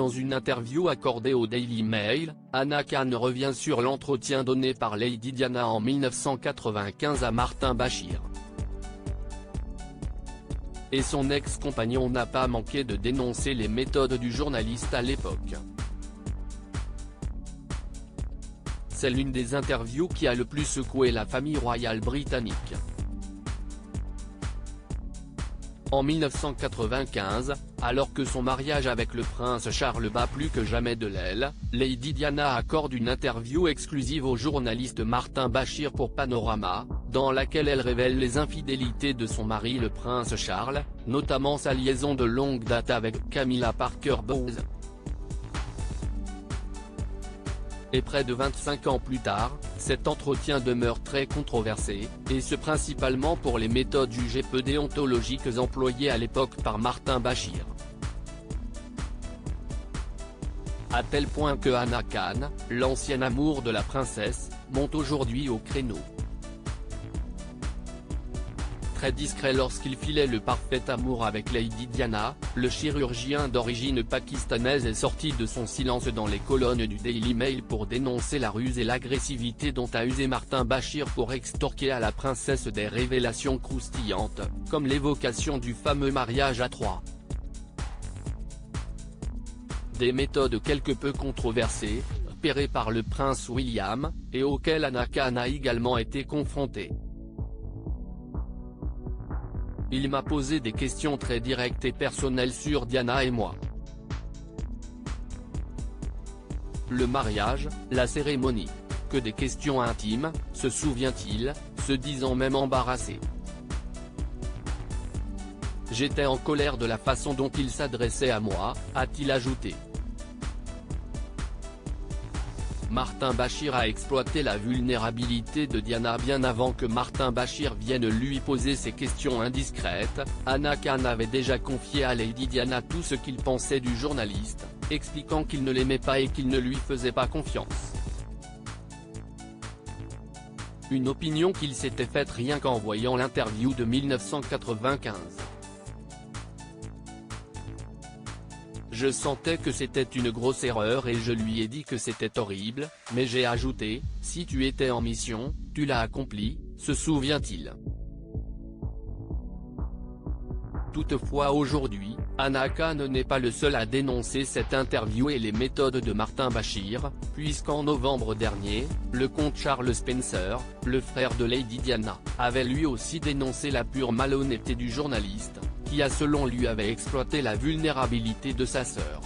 Dans une interview accordée au Daily Mail, Anna Khan revient sur l'entretien donné par Lady Diana en 1995 à Martin Bachir. Et son ex-compagnon n'a pas manqué de dénoncer les méthodes du journaliste à l'époque. C'est l'une des interviews qui a le plus secoué la famille royale britannique. En 1995, alors que son mariage avec le prince Charles bat plus que jamais de l'aile, Lady Diana accorde une interview exclusive au journaliste Martin Bachir pour Panorama, dans laquelle elle révèle les infidélités de son mari le prince Charles, notamment sa liaison de longue date avec Camilla Parker Bowles. Et près de 25 ans plus tard, cet entretien demeure très controversé, et ce principalement pour les méthodes jugées peu déontologiques employées à l'époque par Martin Bachir. À tel point que Anna Khan, l'ancien amour de la princesse, monte aujourd'hui au créneau. Très discret lorsqu'il filait le parfait amour avec Lady Diana, le chirurgien d'origine pakistanaise est sorti de son silence dans les colonnes du Daily Mail pour dénoncer la ruse et l'agressivité dont a usé Martin Bachir pour extorquer à la princesse des révélations croustillantes, comme l'évocation du fameux mariage à Troyes. Des méthodes quelque peu controversées, repérées par le prince William, et auxquelles Anna Khan a également été confrontée. Il m'a posé des questions très directes et personnelles sur Diana et moi. Le mariage, la cérémonie. Que des questions intimes, se souvient-il, se disant même embarrassé. J'étais en colère de la façon dont il s'adressait à moi, a-t-il ajouté. Martin Bachir a exploité la vulnérabilité de Diana bien avant que Martin Bachir vienne lui poser ses questions indiscrètes. Anna Khan avait déjà confié à Lady Diana tout ce qu'il pensait du journaliste, expliquant qu'il ne l'aimait pas et qu'il ne lui faisait pas confiance. Une opinion qu'il s'était faite rien qu'en voyant l'interview de 1995. Je sentais que c'était une grosse erreur et je lui ai dit que c'était horrible, mais j'ai ajouté, si tu étais en mission, tu l'as accompli, se souvient-il. Toutefois aujourd'hui, Anna Khan n'est pas le seul à dénoncer cette interview et les méthodes de Martin Bachir, puisqu'en novembre dernier, le comte Charles Spencer, le frère de Lady Diana, avait lui aussi dénoncé la pure malhonnêteté du journaliste, qui a selon lui avait exploité la vulnérabilité de sa sœur.